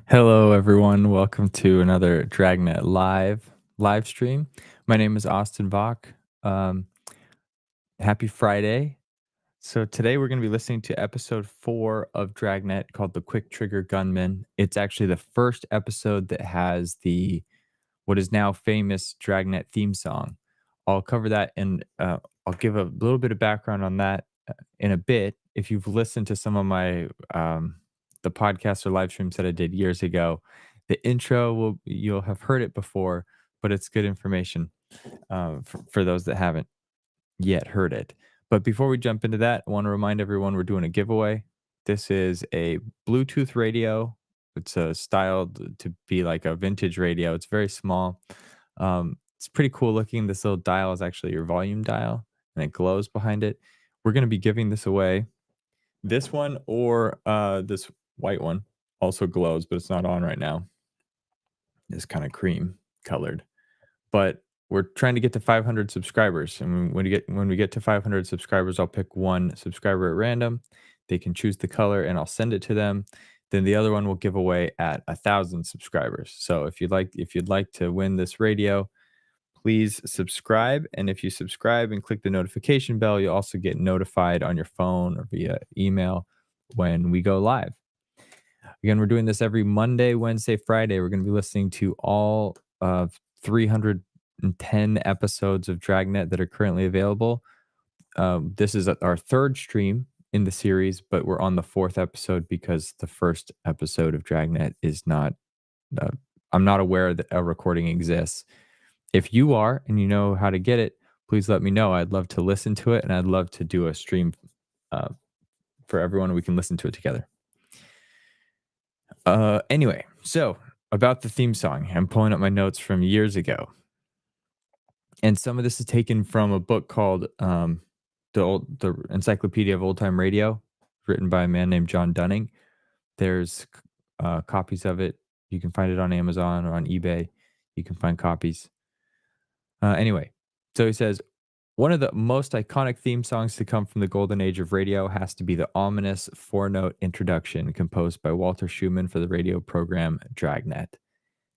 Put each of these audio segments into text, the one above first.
Hello, everyone. Welcome to another Dragnet live stream. My name is Austin Bach. Um, Happy Friday. So today we're going to be listening to episode 4 of Dragnet called "The Quick Trigger Gunmen." It's actually the first episode that has the what is now famous Dragnet theme song. I'll cover that and I'll give a little bit of background on that in a bit. If you've listened to some of my the podcasts or live streams that I did years ago, the intro will you'll have heard it before, but it's good information for those that haven't yet heard it. But before we jump into that, I want to remind everyone we're doing a giveaway. This is a Bluetooth radio. It's styled to be like a vintage radio. It's very small. It's pretty cool looking. This little dial is actually your volume dial, and it glows behind it. We're going to be giving this away. This one or this white one also glows, but it's not on right now. It's kind of cream colored. But we're trying to get to 500 subscribers, and when we get to 500 subscribers, I'll pick one subscriber at random. They can choose the color, and I'll send it to them. Then the other one will give away at 1,000 subscribers. So if you'd like to win this radio, please subscribe. And if you subscribe and click the notification bell, you'll also get notified on your phone or via email when we go live. Again, we're doing this every Monday, Wednesday, Friday. We're going to be listening to all of 310 episodes of Dragnet that are currently available. This is our third stream in the series, but we're on the fourth episode because the first episode of Dragnet is not, I'm not aware that a recording exists. If you are and you know how to get it, please let me know. I'd love to listen to it, and I'd love to do a stream for everyone. We can listen to it together. Anyway, so about the theme song, I'm pulling up my notes from years ago. And some of this is taken from a book called the Encyclopedia of Old Time Radio, written by a man named John Dunning. There's copies of it. You can find it on Amazon or on eBay. You can find copies. Anyway, so he says, one of the most iconic theme songs to come from the golden age of radio has to be the ominous four-note introduction composed by Walter Schumann for the radio program Dragnet.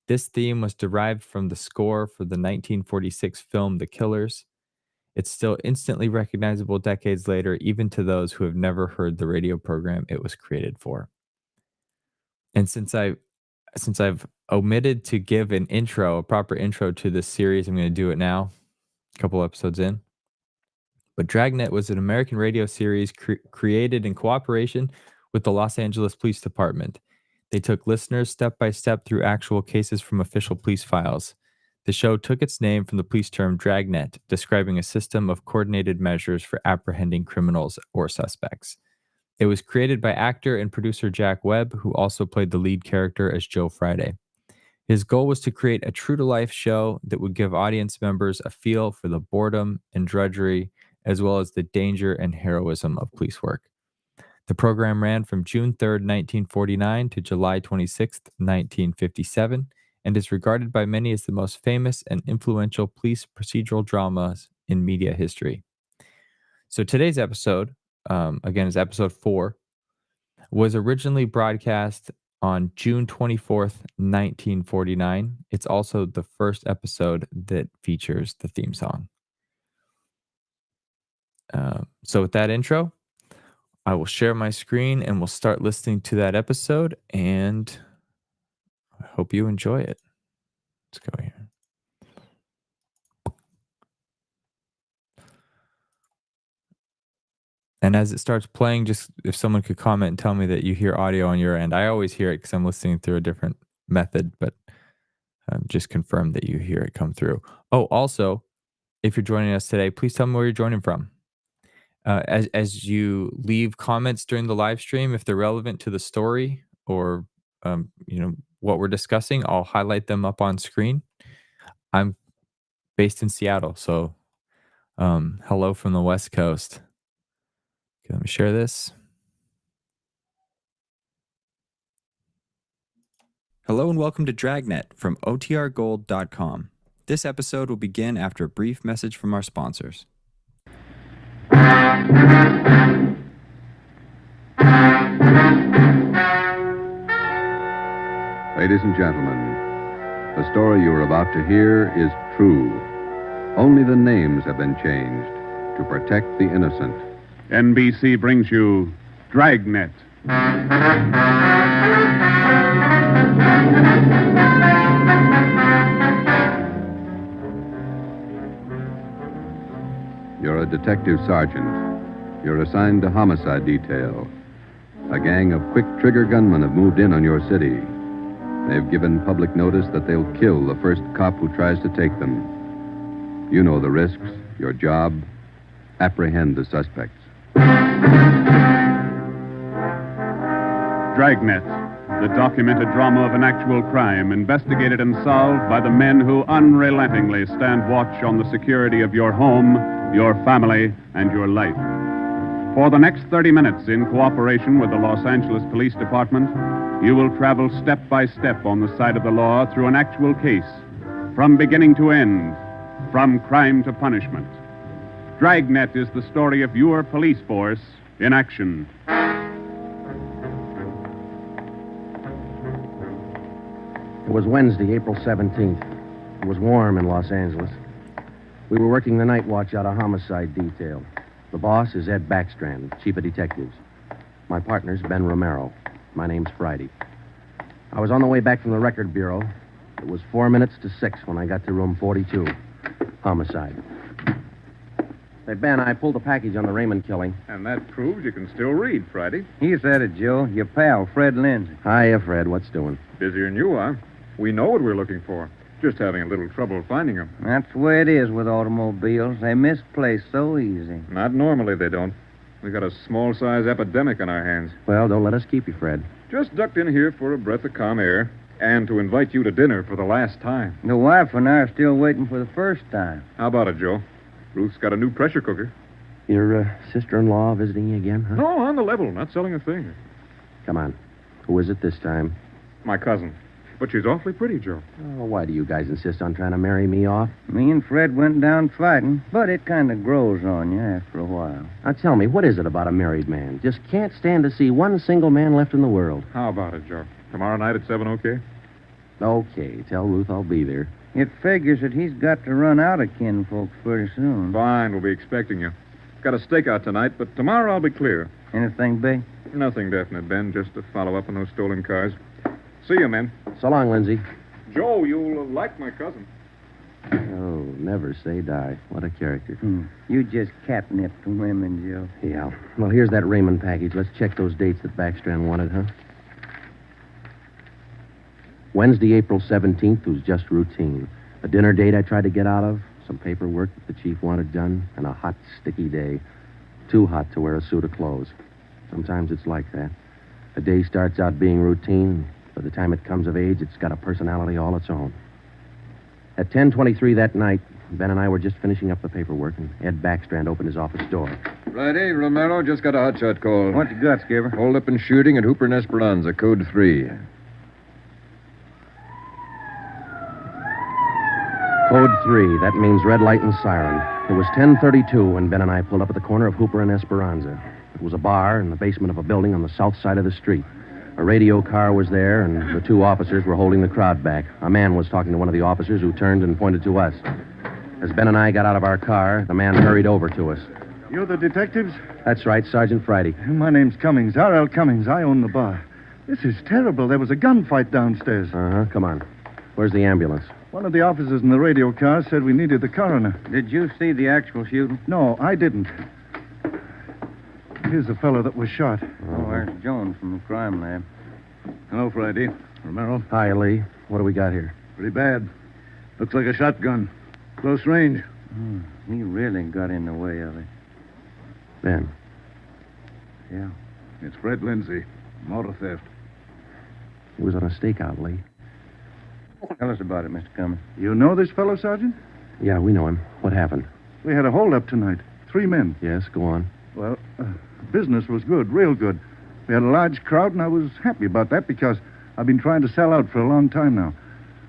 This theme was derived from the score for the 1946 film The Killers. It's still instantly recognizable decades later, even to those who have never heard the radio program it was created for. And since I've omitted to give a proper intro to this series, I'm going to do it now, a couple episodes in. But Dragnet was an American radio series created in cooperation with the Los Angeles Police Department. They took listeners step by step through actual cases from official police files. The show took its name from the police term Dragnet, describing a system of coordinated measures for apprehending criminals or suspects. It was created by actor and producer Jack Webb, who also played the lead character as Joe Friday. His goal was to create a true-to-life show that would give audience members a feel for the boredom and drudgery, as well as the danger and heroism of police work. The program ran from June 3rd, 1949 to July 26th, 1957, and is regarded by many as the most famous and influential police procedural dramas in media history. So today's episode, again, is episode 4, was originally broadcast on June 24th, 1949. It's also the first episode that features the theme song. So with that intro, I will share my screen and we'll start listening to that episode, and I hope you enjoy it. Let's go here. And as it starts playing, just if someone could comment and tell me that you hear audio on your end. I always hear it because I'm listening through a different method, but just confirm that you hear it come through. Oh, also, if you're joining us today, please tell me where you're joining from. As you leave comments during the live stream, if they're relevant to the story or what we're discussing, I'll highlight them up on screen. I'm based in Seattle, so hello from the West Coast. Okay, let me share this. Hello and welcome to Dragnet from otrgold.com. This episode will begin after a brief message from our sponsors. Ladies and gentlemen, the story you are about to hear is true. Only the names have been changed to protect the innocent. NBC brings you Dragnet. You're a detective sergeant. You're assigned to homicide detail. A gang of quick-trigger gunmen have moved in on your city. They've given public notice that they'll kill the first cop who tries to take them. You know the risks. Your job, apprehend the suspects. Dragnet, the documented drama of an actual crime, investigated and solved by the men who unrelentingly stand watch on the security of your home, your family, and your life. For the next 30 minutes, in cooperation with the Los Angeles Police Department, you will travel step by step on the side of the law through an actual case, from beginning to end, from crime to punishment. Dragnet is the story of your police force in action. It was Wednesday, April 17th. It was warm in Los Angeles. We were working the night watch out of homicide detail. The boss is Ed Backstrand, chief of detectives. My partner's Ben Romero. My name's Friday. I was on the way back from the record bureau. It was 4 minutes to 6 when I got to room 42. Homicide. Hey, Ben, I pulled a package on the Raymond killing. And that proves you can still read, Friday. He said it, Joe. Your pal, Fred Lindsay. Hiya, Fred. What's doing? Busier than you are. We know what we're looking for. Just having a little trouble finding them. That's the way it is with automobiles. They misplace so easy. Not normally, they don't. We've got a small-size epidemic on our hands. Well, don't let us keep you, Fred. Just ducked in here for a breath of calm air and to invite you to dinner for the last time. The wife and I are still waiting for the first time. How about it, Joe? Ruth's got a new pressure cooker. Your sister-in-law visiting you again, huh? No, on the level, not selling a thing. Come on. Who is it this time? My cousin. But she's awfully pretty, Joe. Oh, why do you guys insist on trying to marry me off? Me and Fred went down fighting, but it kind of grows on you after a while. Now, tell me, what is it about a married man? Just can't stand to see one single man left in the world. How about it, Joe? Tomorrow night at 7, okay? Okay, tell Ruth I'll be there. It figures that he's got to run out of kinfolks pretty soon. Fine, we'll be expecting you. Got a stakeout tonight, but tomorrow I'll be clear. Anything big? Nothing definite, Ben. Just to follow up on those stolen cars. See you, men. So long, Lindsay. Joe, you'll like my cousin. Oh, never say die. What a character. You just catnipped women, Joe. Yeah. Well, here's that Raymond package. Let's check those dates that Backstrand wanted, huh? Wednesday, April 17th was just routine. A dinner date I tried to get out of, some paperwork that the chief wanted done, and a hot, sticky day. Too hot to wear a suit of clothes. Sometimes it's like that. A day starts out being routine. By the time it comes of age, it's got a personality all its own. At 10:23 that night, Ben and I were just finishing up the paperwork, and Ed Backstrand opened his office door. Friday, Romero, just got a hotshot call. What you got, Skipper? Hold up and shooting at Hooper and Esperanza, code 3. Code 3, that means red light and siren. It was 10:32 when Ben and I pulled up at the corner of Hooper and Esperanza. It was a bar in the basement of a building on the south side of the street. A radio car was there, and the two officers were holding the crowd back. A man was talking to one of the officers who turned and pointed to us. As Ben and I got out of our car, the man hurried over to us. You're the detectives? That's right, Sergeant Friday. My name's Cummings, R.L. Cummings. I own the bar. This is terrible. There was a gunfight downstairs. Uh-huh, come on. Where's the ambulance? One of the officers in the radio car said we needed the coroner. Did you see the actual shooting? No, I didn't. Here's the fellow that was shot. Oh, there's Jones from the crime lab. Hello, Friday. Romero. Hi, Lee. What do we got here? Pretty bad. Looks like a shotgun. Close range. He really got in the way of it. Ben. Yeah. It's Fred Lindsay. Motor theft. He was on a stakeout, Lee. Tell us about it, Mr. Cummings. You know this fellow, Sergeant? Yeah, we know him. What happened? We had a holdup tonight. 3 men. Yes, go on. Well, business was good, real good. We had a large crowd, and I was happy about that because I've been trying to sell out for a long time now.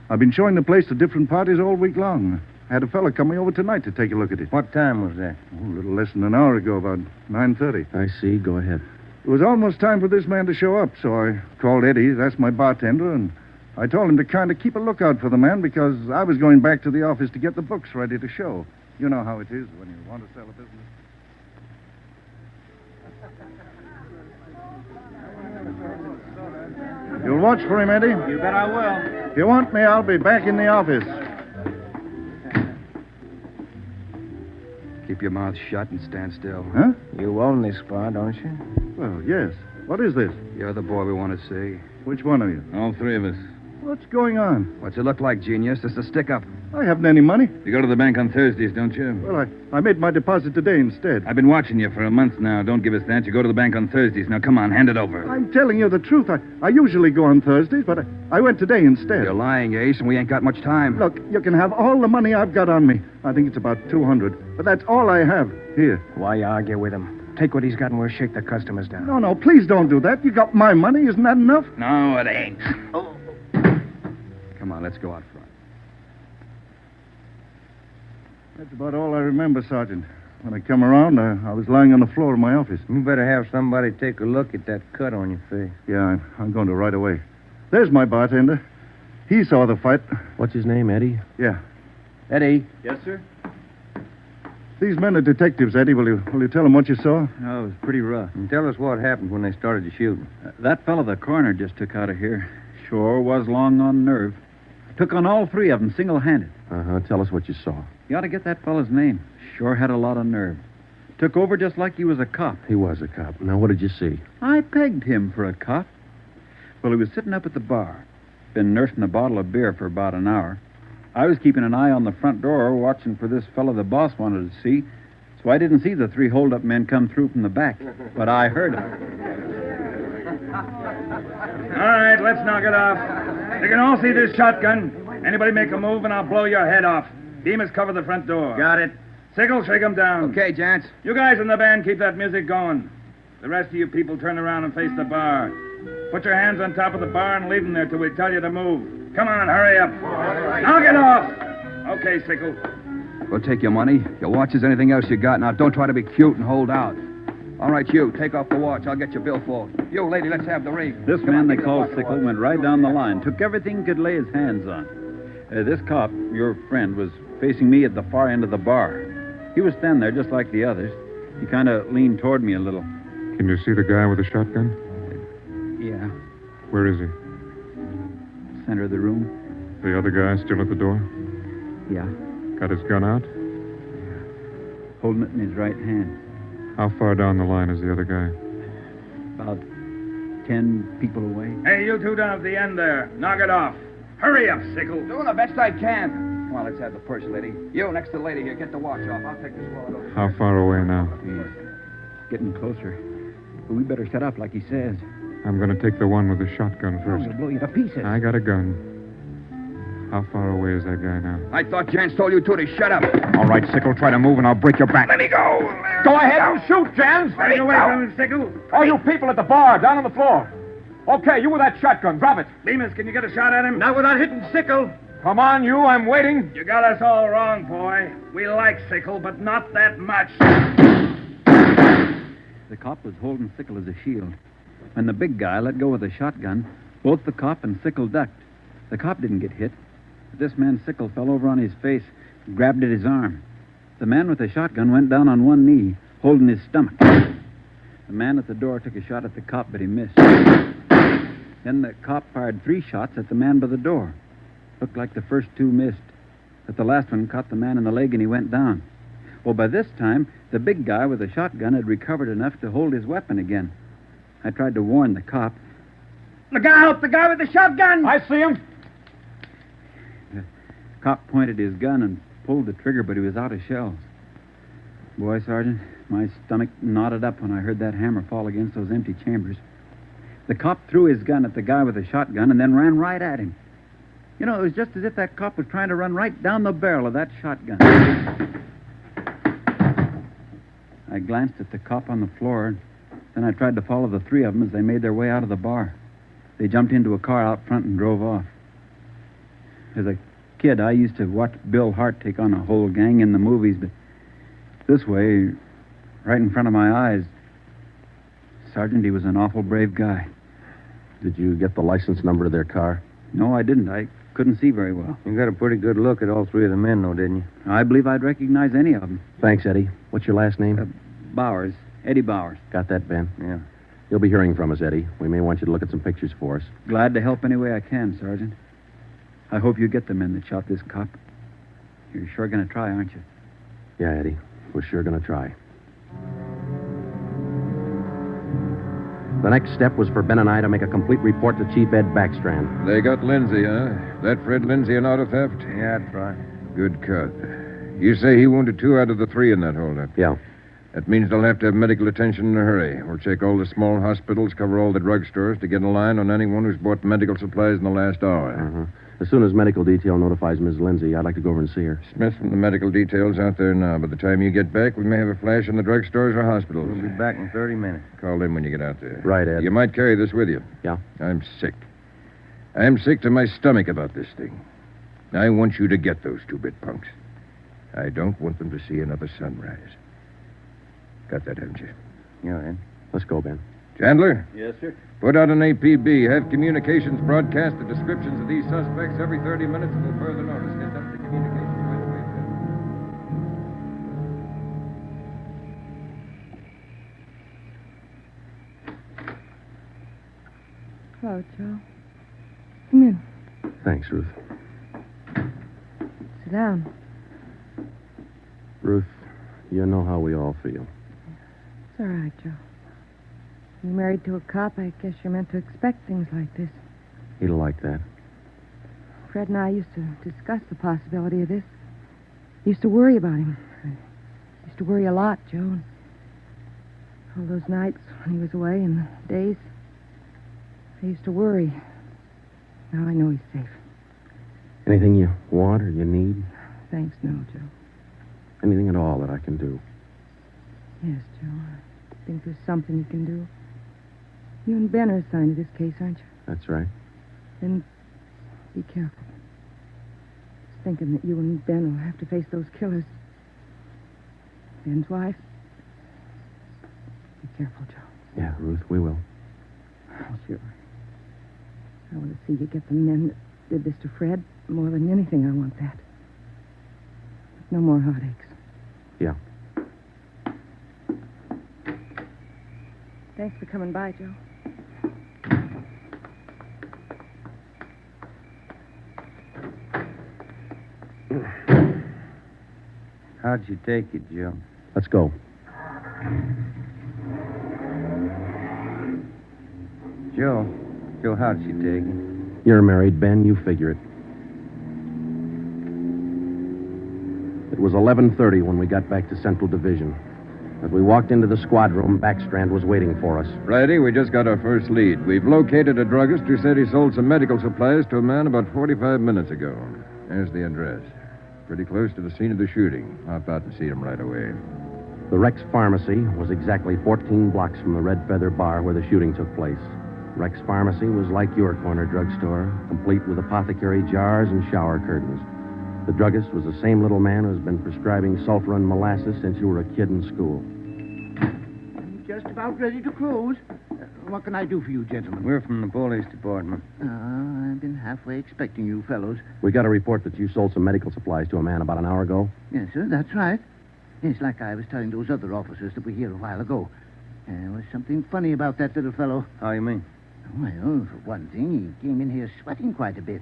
I've been showing the place to different parties all week long. I had a fella coming over tonight to take a look at it. What time was that? Oh, a little less than an hour ago, about 9:30. I see. Go ahead. It was almost time for this man to show up, so I called Eddie, that's my bartender, and I told him to kind of keep a lookout for the man because I was going back to the office to get the books ready to show. You know how it is when you want to sell a business. You'll watch for him, Eddie? You bet I will. If you want me, I'll be back in the office. Keep your mouth shut and stand still. Huh? You own this bar, don't you? Well, yes. What is this? You're the boy we want to see. Which one of you? All three of us. What's going on? What's it look like, genius? It's a stick-up. I haven't any money. You go to the bank on Thursdays, don't you? Well, I made my deposit today instead. I've been watching you for a month now. Don't give us that. You go to the bank on Thursdays. Now, come on, hand it over. I'm telling you the truth. I usually go on Thursdays, but I went today instead. You're lying, Ace, and we ain't got much time. Look, you can have all the money I've got on me. I think it's about 200. But that's all I have. Here. Why argue with him? Take what he's got and we'll shake the customers down. No, please don't do that. You got my money. Isn't that enough? No, it ain't. Come on, let's go out front. That's about all I remember, Sergeant. When I come around, I was lying on the floor of my office. You better have somebody take a look at that cut on your face. Yeah, I'm going to right away. There's my bartender. He saw the fight. What's his name, Eddie? Yeah. Eddie. Yes, sir? These men are detectives, Eddie. Will you tell them what you saw? Oh, it was pretty rough. And tell us what happened when they started to shoot. That fellow the coroner just took out of here sure was long on nerve. Took on all three of them single-handed. Uh-huh. Tell us what you saw. You ought to get that fellow's name. Sure had a lot of nerve. Took over just like he was a cop. He was a cop. Now, what did you see? I pegged him for a cop. Well, he was sitting up at the bar. Been nursing a bottle of beer for about an hour. I was keeping an eye on the front door, watching for this fellow the boss wanted to see. So I didn't see the three hold-up men come through from the back. But I heard them. All right, let's knock it off. You can all see this shotgun. Anybody make a move and I'll blow your head off. Demas, cover the front door. Got it. Sickle, shake him down. Okay, gents. You guys in the band, keep that music going. The rest of you people turn around and face the bar. Put your hands on top of the bar and leave them there till we tell you to move. Come on, hurry up. Knock it off. Okay, Sickle. We'll take your money, your watches, anything else you got. Now, don't try to be cute and hold out. All right, you, take off the watch. I'll get your billfold. You, lady, let's have the ring. This Come man on, they give me the called watch. Sickle went right down the line. Took everything he could lay his hands on. This cop, your friend, was facing me at the far end of the bar. He was standing there just like the others. He kind of leaned toward me a little. Can you see the guy with the shotgun? Yeah, Where is he? center of the room. The other guy still at the door? Yeah, Got his gun out? holding it in his right hand. How far down the line is the other guy? About 10 people away. Hey, you two down at the end there. Knock it off. Hurry up, Sickle. Doing the best I can. Come on, let's have the purse, lady. You, next to the lady here, get the watch off. I'll take this wallet over. How far away now? He's getting closer. But we better shut up like he says. I'm going to take the one with the shotgun first. He'll blow you to pieces. I got a gun. How far away is that guy now? I thought Jans told you two to shut up. All right, Sickle, try to move and I'll break your back. Let me go. Go ahead and shoot, Jans. Stay away from him, Sickle. All you people at the bar, down on the floor. Okay, you with that shotgun, drop it. Demas, can you get a shot at him? Not without hitting Sickle. Come on, you, I'm waiting. You got us all wrong, boy. We like Sickle, but not that much. The cop was holding Sickle as a shield. When the big guy let go of the shotgun, both the cop and Sickle ducked. The cop didn't get hit. But this man Sickle fell over on his face, grabbed at his arm. The man with the shotgun went down on one knee, holding his stomach. The man at the door took a shot at the cop, but he missed. Then the cop fired 3 shots at the man by the door. Looked like the first 2 missed, but the last one caught the man in the leg and he went down. Well, by this time, the big guy with the shotgun had recovered enough to hold his weapon again. I tried to warn the cop. Look out! The guy with the shotgun! I see him. The cop pointed his gun and pulled the trigger, but he was out of shells. Boy, Sergeant, my stomach knotted up when I heard that hammer fall against those empty chambers. The cop threw his gun at the guy with the shotgun and then ran right at him. You know, it was just as if that cop was trying to run right down the barrel of that shotgun. I glanced at the cop on the floor, and then I tried to follow the 3 of them as they made their way out of the bar. They jumped into a car out front and drove off. As a kid, I used to watch Bill Hart take on a whole gang in the movies, but this way, right in front of my eyes, Sergeant, he was an awful brave guy. Did you get the license number of their car? No, I didn't. I couldn't see very well. You got a pretty good look at all three of the men, though, didn't you? I believe I'd recognize any of them. Thanks, Eddie. What's your last name? Bowers. Eddie Bowers. Got that, Ben? Yeah. You'll be hearing from us, Eddie. We may want you to look at some pictures for us. Glad to help any way I can, Sergeant. I hope you get the men that shot this cop. You're sure going to try, aren't you? Yeah, Eddie. We're sure going to try. The next step was for Ben and I to make a complete report to Chief Ed Backstrand. They got Lindsay, huh? That Fred Lindsay an auto theft? Yeah, that's right. Good cut. You say he wounded 2 out of the 3 in that holdup? Yeah. That means they'll have to have medical attention in a hurry. We'll check all the small hospitals, cover all the drugstores to get a line on anyone who's bought medical supplies in the last hour. Uh-huh. As soon as medical detail notifies Miss Lindsay, I'd like to go over and see her. Smith from the medical detail's out there now. By the time you get back, we may have a flash in the drugstores or hospitals. We'll be back in 30 minutes. Call in when you get out there. Right, Ed. You might carry this with you. Yeah? I'm sick. I'm sick to my stomach about this thing. I want you to get those 2-bit punks. I don't want them to see another sunrise. Got that, haven't you? Yeah, Ed. Let's go, Ben. Chandler? Yes, sir. Put out an APB. Have communications broadcast the descriptions of these suspects every 30 minutes until further notice. Get them to communications right away. Hello, Joe. Come in. Thanks, Ruth. Sit down. Ruth, you know how we all feel. It's all right, Joe. You're married to a cop. I guess you're meant to expect things like this. He'd like that. Fred and I used to discuss the possibility of this. Used to worry about him. I used to worry a lot, Joe. And all those nights when he was away and the days, I used to worry. Now I know he's safe. Anything you want or you need? Thanks, no, Joe. Anything at all that I can do? Yes, Joe. I think there's something you can do. You and Ben are assigned to this case, aren't you? That's right. Then be careful. I was thinking that you and Ben will have to face those killers. Ben's wife. Be careful, Joe. Yeah, Ruth, we will. Oh, sure. I want to see you get the men that did this to Fred. More than anything, I want that. No more heartaches. Yeah. Thanks for coming by, Joe. How'd you take it, Joe? Let's go. Joe, how'd you take it? You're married, Ben. You figure it. It was 11:30 when we got back to Central Division. As we walked into the squad room, Backstrand was waiting for us. Friday, we just got our first lead. We've located a druggist who said he sold some medical supplies to a man about 45 minutes ago. There's the address. Pretty close to the scene of the shooting. Hop out and see him right away. The Rex Pharmacy was exactly 14 blocks from the Red Feather Bar where the shooting took place. Rex Pharmacy was like your corner drugstore, complete with apothecary jars and shower curtains. The druggist was the same little man who's been prescribing sulfur and molasses since you were a kid in school. I'm just about ready to close. What can I do for you, gentlemen? We're from the police department. I've been halfway expecting you fellows. We got a report that you sold some medical supplies to a man about an hour ago. Yes, sir, that's right. It's like I was telling those other officers that were here a while ago. There was something funny about that little fellow. How you mean? Well, for one thing, he came in here sweating quite a bit.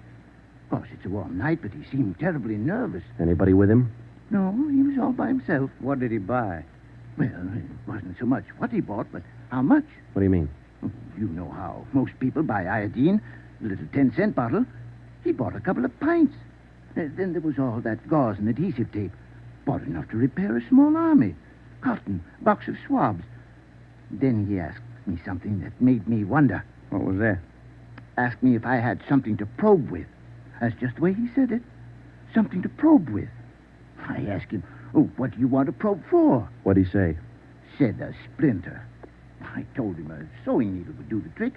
Of course, it's a warm night, but he seemed terribly nervous. Anybody with him? No, he was all by himself. What did he buy? Well, it wasn't so much what he bought, but how much. What do you mean? You know how most people buy iodine, a little 10-cent bottle. He bought a couple of pints. Then there was all that gauze and adhesive tape. Bought enough to repair a small army. Cotton, box of swabs. Then he asked me something that made me wonder. What was that? Asked me if I had something to probe with. That's just the way he said it. Something to probe with. I asked him, what do you want to probe for? What'd he say? Said a splinter. I told him a sewing needle would do the trick.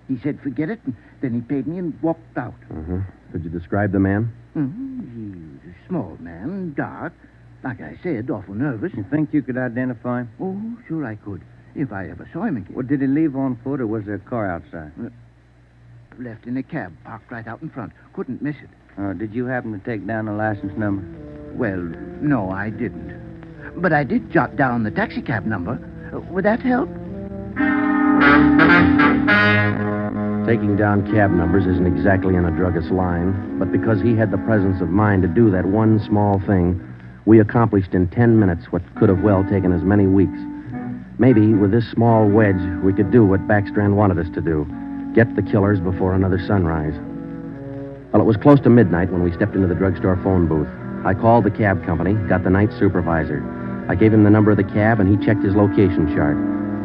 He said, forget it, and then he paid me and walked out. Uh-huh. Could you describe the man? He was a small man, dark. Like I said, awful nervous. You think you could identify him? Oh, sure I could, if I ever saw him again. Well, did he leave on foot, or was there a car outside? Left in a cab, parked right out in front. Couldn't miss it. Did you happen to take down the license number? Well, no, I didn't. But I did jot down the taxicab number. Would that help? Taking down cab numbers isn't exactly in a druggist's line, but because he had the presence of mind to do that one small thing, we accomplished in 10 minutes what could have well taken as many weeks. Maybe with this small wedge, we could do what Backstrand wanted us to do. Get the killers before another sunrise. Well, it was close to midnight when we stepped into the drugstore phone booth. I called the cab company, got the night supervisor. I gave him the number of the cab, and he checked his location chart.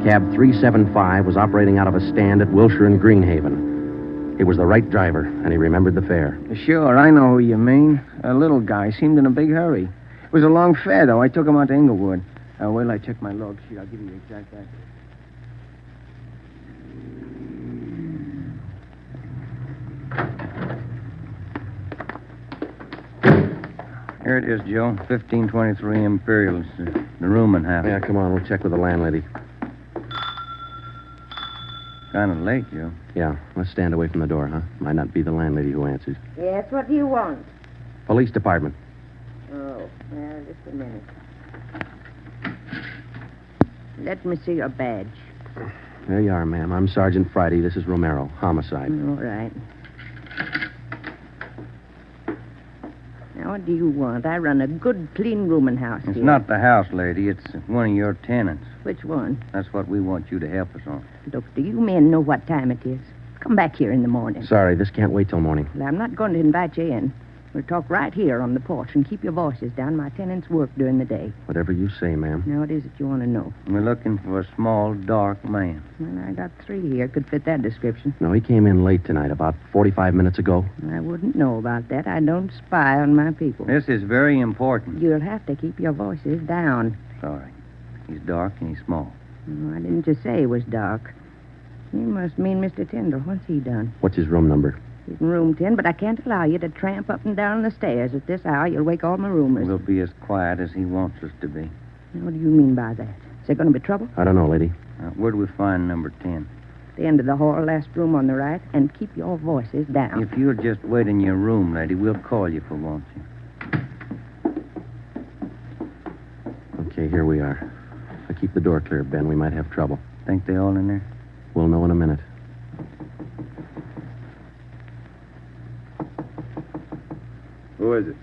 Cab 375 was operating out of a stand at Wilshire and Greenhaven. He was the right driver, and he remembered the fare. Sure, I know who you mean. A little guy seemed in a big hurry. It was a long fare, though. I took him out to Inglewood. Wait till I check my log sheet. I'll give you the exact address. Here it is, Joe. 1523 Imperial. It's the rooming house. Yeah, come on, we'll check with the landlady. Kind of late, Joe. Yeah, let's stand away from the door, huh? Might not be the landlady who answers. Yes, what do you want? Police department. Oh, well, just a minute. Let me see your badge. There you are, ma'am. I'm Sergeant Friday. This is Romero. Homicide. All right. Now, what do you want? I run a good, clean rooming house It's here. not the house, lady. It's one of your tenants. Which one? That's what we want you to help us on. Look, do you men know what time it is? Come back here in the morning. Sorry, this can't wait till morning. Well, I'm not going to invite you in. We'll talk right here on the porch and keep your voices down. My tenants work during the day. Whatever you say, ma'am. Now, what is it you want to know? We're looking for a small, dark man. Well, I got 3 here. Could fit that description. No, he came in late tonight, about 45 minutes ago. I wouldn't know about that. I don't spy on my people. This is very important. You'll have to keep your voices down. Sorry. He's dark and he's small. Oh, I didn't just say he was dark. You must mean Mr. Tyndall. What's he done? What's his room number? He's in room 10, but I can't allow you to tramp up and down the stairs at this hour. You'll wake all my roomers. We'll be as quiet as he wants us to be. Now, what do you mean by that? Is there going to be trouble? I don't know, lady. Where do we find number 10? The end of the hall, last room on the right, and keep your voices down. If you'll just wait in your room, lady, we'll call you if we want you. Okay, here we are. Now keep the door clear, Ben. We might have trouble. Think they all in there? We'll know in a minute. Who is it?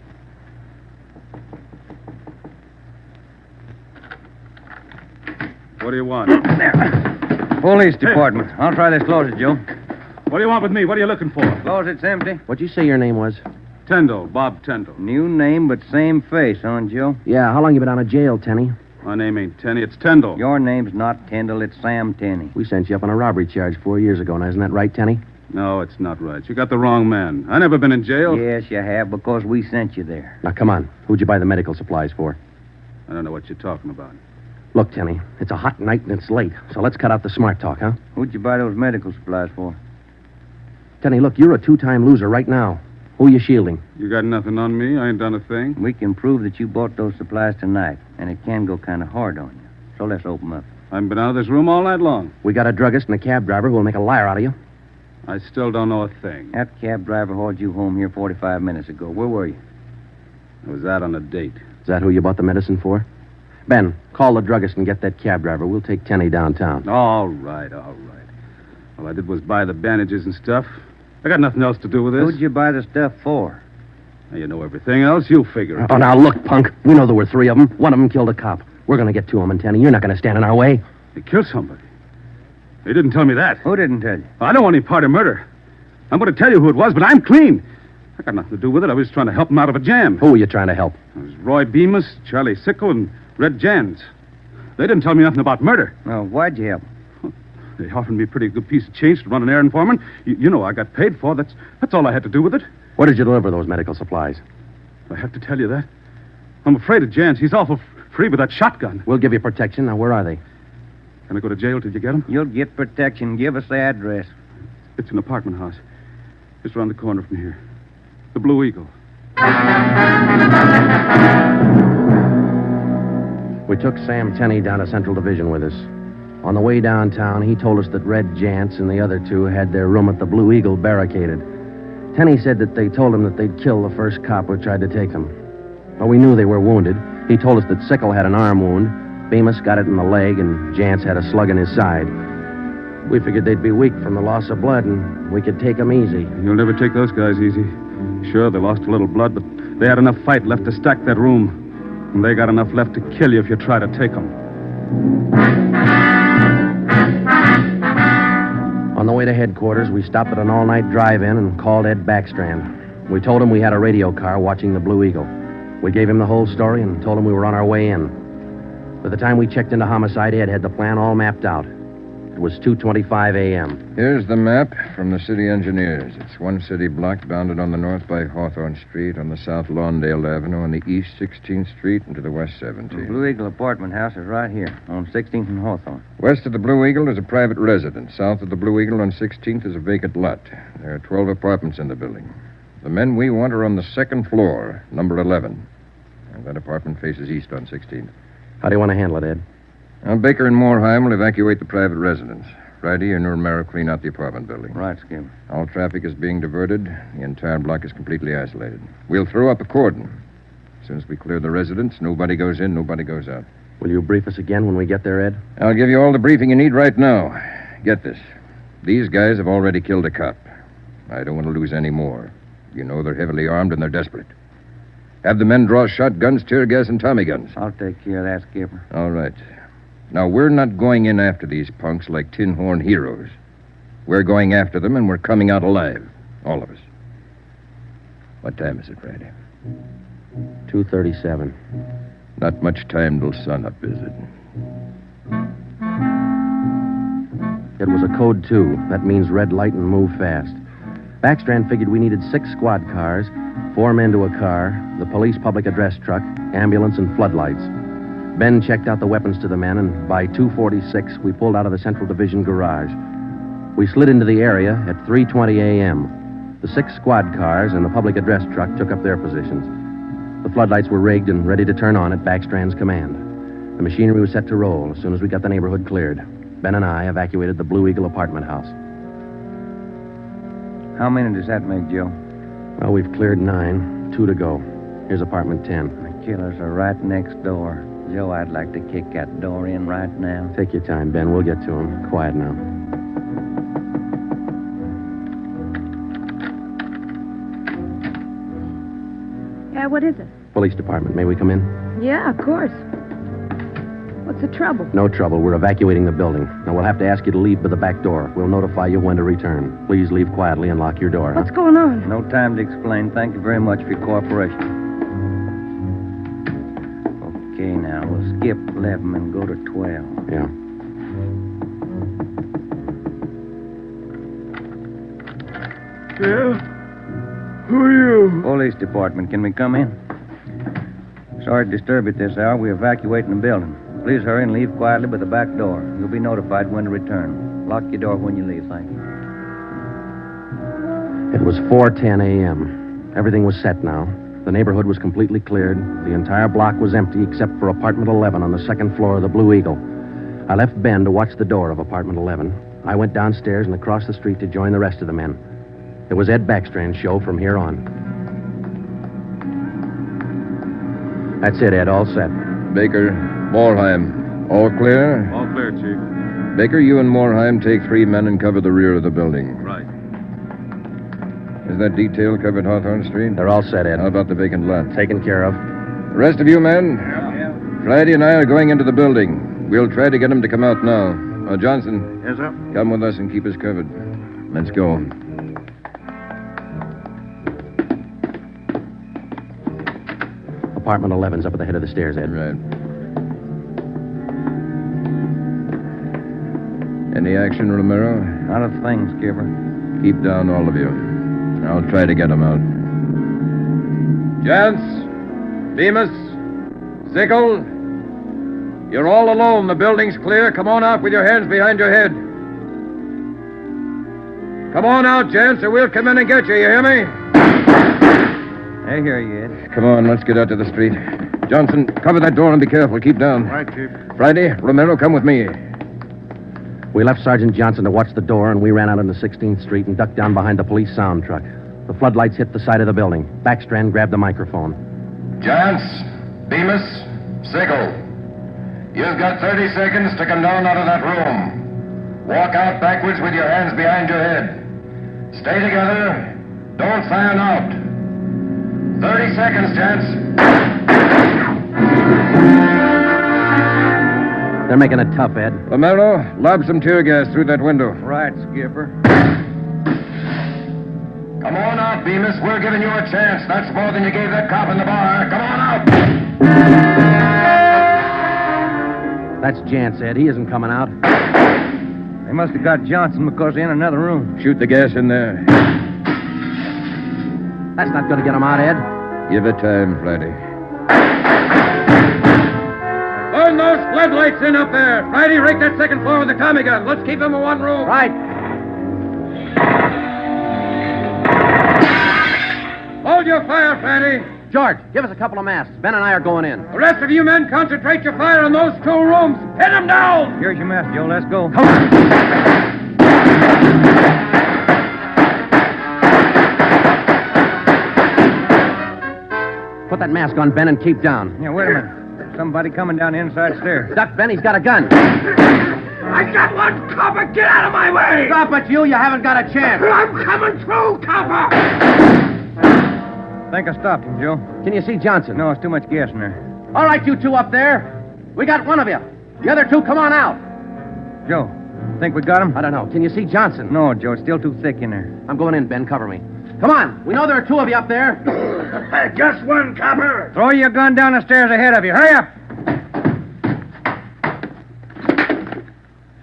What do you want? Police department. I'll try this closet, Joe. What do you want with me? What are you looking for? Closet's empty. What'd you say your name was? Tyndall, Bob Tyndall. New name, but same face, huh, Joe? Yeah, how long you been out of jail, Tenny? My name ain't Tenney, it's Tyndall. Your name's not Tyndall, it's Sam Tenney. We sent you up on a robbery charge 4 years ago. Now, isn't that right, Tenny? No, it's not right. You got the wrong man. I never been in jail. Yes, you have, because we sent you there. Now, come on. Who'd you buy the medical supplies for? I don't know what you're talking about. Look, Tenny, it's a hot night and it's late, so let's cut out the smart talk, huh? Who'd you buy those medical supplies for? Tenny, look, you're a 2-time loser right now. Who are you shielding? You got nothing on me. I ain't done a thing. We can prove that you bought those supplies tonight, and it can go kind of hard on you. So let's open up. I haven't been out of this room all night long. We got a druggist and a cab driver who will make a liar out of you. I still don't know a thing. That cab driver hauled you home here 45 minutes ago. Where were you? I was out on a date. Is that who you bought the medicine for? Ben, call the druggist and get that cab driver. We'll take Tenny downtown. All right, all right. All I did was buy the bandages and stuff. I got nothing else to do with this. Who'd you buy the stuff for? Now, you know everything else. You figure it. Oh, now, look, punk. We know there were 3 of them. One of them killed a cop. We're going to get to him, and Tenny, you're not going to stand in our way. They killed somebody. They didn't tell me that. Who didn't tell you? I don't want any part of murder. I'm going to tell you who it was, but I'm clean. I got nothing to do with it. I was trying to help him out of a jam. Who were you trying to help? It was Roy Bemis, Charlie Sickle, and Red Jans. They didn't tell me nothing about murder. Oh, why'd you help? They offered me a pretty good piece of change to run an errand for them. You know I got paid for. That's all I had to do with it. Where did you deliver those medical supplies? I have to tell you that. I'm afraid of Jans. He's awful free with that shotgun. We'll give you protection. Now, where are they? Can I go to jail till you get them? You'll get protection. Give us the address. It's an apartment house. Just around the corner from here. The Blue Eagle. We took Sam Tenney down to Central Division with us. On the way downtown, he told us that Red Jantz and the other two had their room at the Blue Eagle barricaded. Tenny said that they told him that they'd kill the first cop who tried to take them. Well, we knew they were wounded. He told us that Sickle had an arm wound, Bemis got it in the leg, and Jantz had a slug in his side. We figured they'd be weak from the loss of blood, and we could take them easy. You'll never take those guys easy. Sure, they lost a little blood, but they had enough fight left to stack that room. And they got enough left to kill you if you try to take them. On the way to headquarters, we stopped at an all-night drive-in and called Ed Backstrand. We told him we had a radio car watching the Blue Eagle. We gave him the whole story and told him we were on our way in. By the time we checked into homicide, Ed had the plan all mapped out. It was 2:25 a.m. Here's the map from the city engineers. It's one city block bounded on the north by Hawthorne Street, on the south Lawndale Avenue, on the east 16th Street, and to the west 17th. The Blue Eagle apartment house is right here, on 16th and Hawthorne. West of the Blue Eagle is a private residence. South of the Blue Eagle on 16th is a vacant lot. There are 12 apartments in the building. The men we want are on the second floor, number 11. And that apartment faces east on 16th. How do you want to handle it, Ed? Now, Baker and Moorheim will evacuate the private residence. Friday, you and Romero clean out the apartment building. Right, Skip. All traffic is being diverted. The entire block is completely isolated. We'll throw up a cordon. As soon as we clear the residence, nobody goes in, nobody goes out. Will you brief us again when we get there, Ed? I'll give you all the briefing you need right now. Get this. These guys have already killed a cop. I don't want to lose any more. You know they're heavily armed and they're desperate. Have the men draw shotguns, tear gas, and Tommy guns. I'll take care of that, Skipper. All right. Now, we're not going in after these punks like tin horn heroes. We're going after them, and we're coming out alive. All of us. What time is it, Friday? 2:37. Not much time till sunup, is it? It was a code 2. That means red light and move fast. Backstrand figured we needed 6 squad cars, 4 men to a car, the police public address truck, ambulance, and floodlights. Ben checked out the weapons to the men, and by 2:46, we pulled out of the Central Division garage. We slid into the area at 3:20 a.m. The 6 squad cars and the public address truck took up their positions. The floodlights were rigged and ready to turn on at Backstrand's command. The machinery was set to roll as soon as we got the neighborhood cleared. Ben and I evacuated the Blue Eagle apartment house. How many does that make, Joe? Well, we've cleared 9, 2 to go. Here's apartment 10. The killers are right next door. Joe, I'd like to kick that door in right now. Take your time, Ben. We'll get to him. Quiet now. Yeah, what is it? Police department. May we come in? Yeah, of course. What's the trouble? No trouble. We're evacuating the building. Now, we'll have to ask you to leave by the back door. We'll notify you when to return. Please leave quietly and lock your door. What's going on? No time to explain. Thank you very much for your cooperation. Okay, now, we'll skip 11 and go to 12. Yeah. Yeah? Who are you? Police department. Can we come in? Sorry to disturb you at this hour. We're evacuating the building. Please hurry and leave quietly by the back door. You'll be notified when to return. Lock your door when you leave, thank you. It was 4:10 a.m. Everything was set now. The neighborhood was completely cleared. The entire block was empty except for apartment 11 on the second floor of the Blue Eagle. I left Ben to watch the door of apartment 11. I went downstairs and across the street to join the rest of the men. It was Ed Backstrand's show from here on. That's it, Ed. All set. Baker, Moorheim, all clear? All clear, Chief. Baker, you and Moorheim take 3 men and cover the rear of the building. Right. Is that detail covered Hawthorne Street? They're all set, Ed. How about the vacant lot? Taken care of. The rest of you men? Yeah. Friday and I are going into the building. We'll try to get them to come out now. Johnson. Yes, sir? Come with us and keep us covered. Let's go. Apartment 11's up at the head of the stairs, Ed. Right. Any action, Romero? Not a thing, Skipper. Keep down, all of you. I'll try to get them out. Jantz, Bemis, Sickle, you're all alone. The building's clear. Come on out with your hands behind your head. Come on out, Jantz, or we'll come in and get you. You hear me? I hear you, Ed. Come on, let's get out to the street. Johnson, cover that door and be careful. Keep down. Right, Chief. Friday, Romero, come with me. We left Sergeant Johnson to watch the door, and we ran out into 16th Street and ducked down behind the police sound truck. The floodlights hit the side of the building. Backstrand grabbed the microphone. Jance, Bemis, Sigel. You've got 30 seconds to come down out of that room. Walk out backwards with your hands behind your head. Stay together. Don't fan out. 30 seconds, Jance. They're making it tough, Ed. Romero, lob some tear gas through that window. Right, Skipper. Come on out, Bemis. We're giving you a chance. That's more than you gave that cop in the bar. Come on out. That's Jance, Ed. He isn't coming out. They must have got Johnson because they're in another room. Shoot the gas in there. That's not going to get him out, Ed. Give it time, Friday. Burn those floodlights in up there. Friday, rake that second floor with the Tommy gun. Let's keep them in one room. Right. Hold your fire, Friday. George, give us a couple of masks. Ben and I are going in. The rest of you men concentrate your fire on those 2 rooms. Hit them down. Here's your mask, Joe. Let's go. Come on. Put that mask on, Ben, and keep down. Yeah, wait a minute. Somebody coming down the inside stairs. Duck, Ben. He's got a gun. I got one, copper. Get out of my way. Stop it, you. You haven't got a chance. I'm coming through, copper. I think I stopped him, Joe. Can you see Johnson? No, it's too much gas in there. All right, you two up there. We got one of you. The other 2, come on out. Joe, think we got him? I don't know. Can you see Johnson? No, Joe. It's still too thick in there. I'm going in, Ben. Cover me. Come on. We know there are 2 of you up there. Just one, copper. Throw your gun down the stairs ahead of you. Hurry up.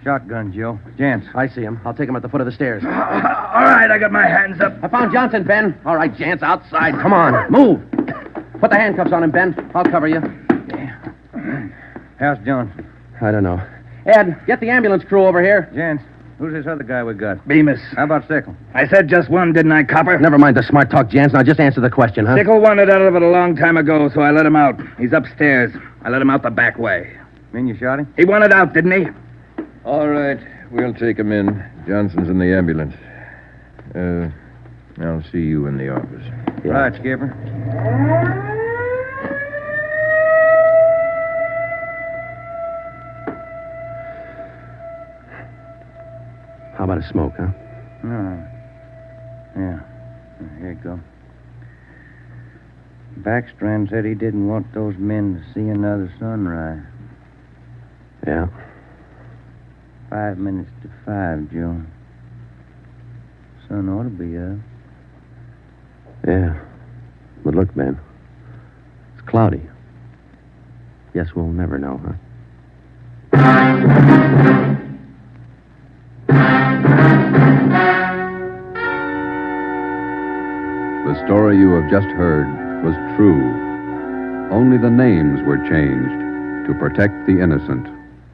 Shotgun, Joe. Jance. I see him. I'll take him at the foot of the stairs. All right, I got my hands up. I found Johnson, Ben. All right, Jance, outside. Come on. Move. Put the handcuffs on him, Ben. I'll cover you. How's Johnson? I don't know. Ed, get the ambulance crew over here. Jance, who's this other guy we got? Bemis. How about Sickle? I said just one, didn't I, copper? Never mind the smart talk, Jance. Now just answer the question, huh? Sickle wanted out of it a long time ago, so I let him out. He's upstairs. I let him out the back way. Mean you shot him? He wanted out, didn't he? All right. We'll take him in. Johnson's in the ambulance. I'll see you in the office. Yeah. Right, Skipper. How about a smoke, huh? No. Yeah. Here you go. Backstrand said he didn't want those men to see another sunrise. Yeah. 5 minutes to 5, Joe. Sun ought to be up. Yeah. But look, Ben. It's cloudy. Guess we'll never know, huh? The story you have just heard was true. Only the names were changed to protect the innocent.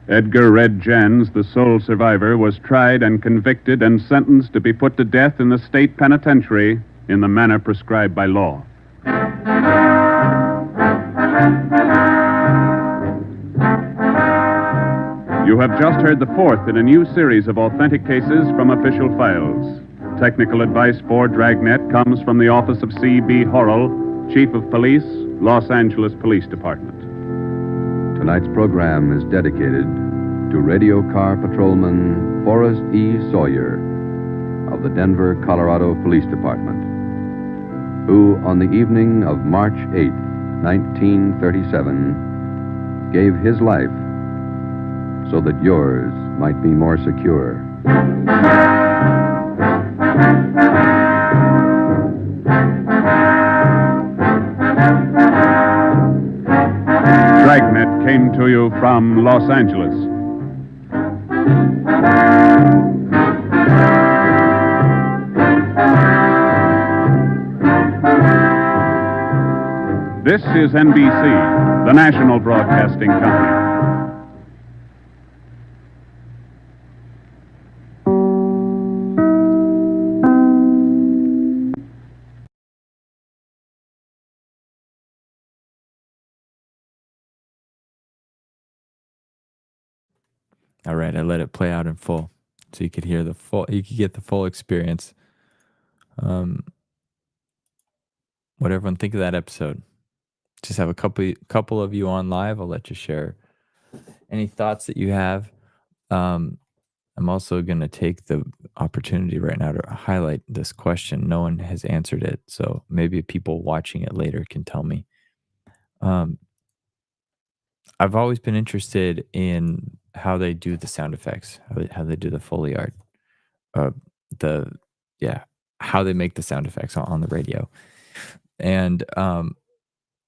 Edgar Red Jans, the sole survivor, was tried and convicted and sentenced to be put to death in the state penitentiary in the manner prescribed by law. You have just heard the 4th in a new series of authentic cases from official files. Technical advice for Dragnet comes from the office of C.B. Horrell, Chief of Police, Los Angeles Police Department. Tonight's program is dedicated to radio car patrolman Forrest E. Sawyer of the Denver, Colorado Police Department, who on the evening of March 8, 1937, gave his life so that yours might be more secure. Dragnet came to you from Los Angeles. This is NBC, the national broadcasting company. All right, I let it play out in full, so you could hear you could get the full experience. Um, what everyone think of that episode? Just have a couple of you on live. I'll let you share any thoughts that you have. Um, I'm also going to take the opportunity right now to highlight this question. No one has answered it, so maybe people watching it later can tell me. Um, I've always been interested in how they do the sound effects, how they do the Foley art, uh, the yeah, how they make the sound effects on the radio. And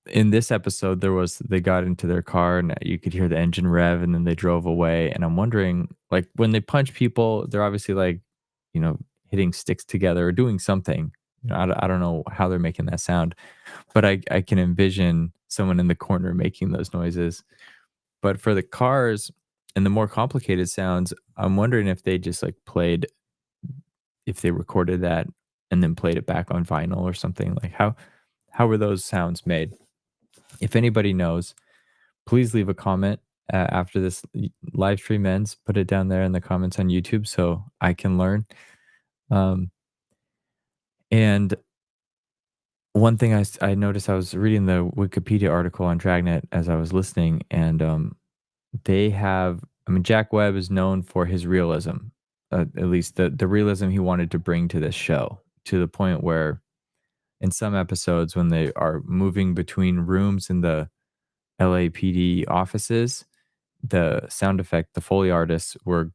in this episode, they got into their car and you could hear the engine rev, and then they drove away. And I'm wondering, like, when they punch people, they're obviously like, you know, hitting sticks together or doing something. You know, I don't know how they're making that sound, but I can envision someone in the corner making those noises. But for the cars and the more complicated sounds, I'm wondering if they just like if they recorded that and then played it back on vinyl or something. Like how were those sounds made? If anybody knows, please leave a comment after this live stream ends. Put it down there in the comments on YouTube so I can learn. Um, and one thing I noticed, I was reading the Wikipedia article on Dragnet as I was listening, and they have, I mean, Jack Webb is known for his realism, at least the realism he wanted to bring to this show, to the point where in some episodes, when they are moving between rooms in the LAPD offices, the sound effect, the Foley artists were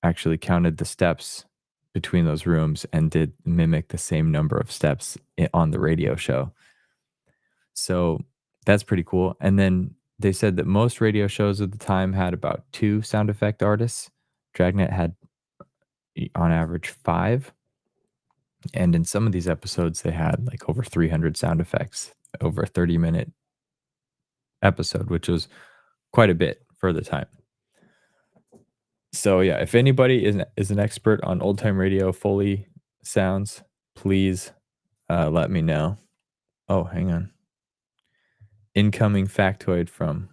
actually counted the steps between those rooms and did mimic the same number of steps on the radio show. So that's pretty cool. And then they said that most radio shows at the time had about 2 sound effect artists. Dragnet had on average 5. And in some of these episodes, they had like over 300 sound effects over a 30-minute episode, which was quite a bit for the time. So yeah, if anybody is an expert on old time radio Foley sounds, please let me know. Oh, hang on. Incoming factoid from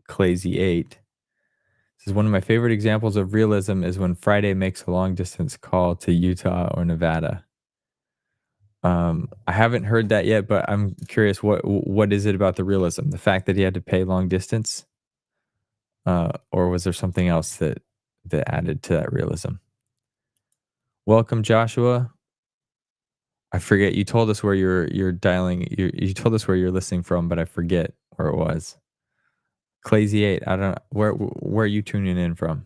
Clazy8. This is one of my favorite examples of realism is when Friday makes a long distance call to Utah or Nevada. I haven't heard that yet, but I'm curious what is it about the realism? The fact that he had to pay long distance? Or was there something else that added to that realism? Welcome, Joshua. I forget, you told us where you're dialing. You told us where you're listening from, but I forget where it was. Clazy8, I don't know where are you tuning in from?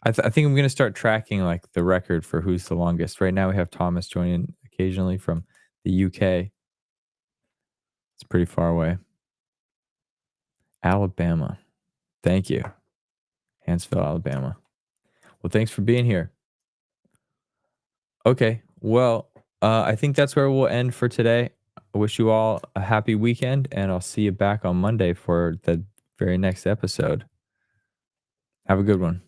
I think I'm gonna start tracking like the record for who's the longest. Right now we have Thomas joining occasionally from the UK. It's pretty far away. Alabama. Thank you. Hansville, Alabama. Well, thanks for being here. Okay. Well, I think that's where we'll end for today. I wish you all a happy weekend, and I'll see you back on Monday for the very next episode. Have a good one.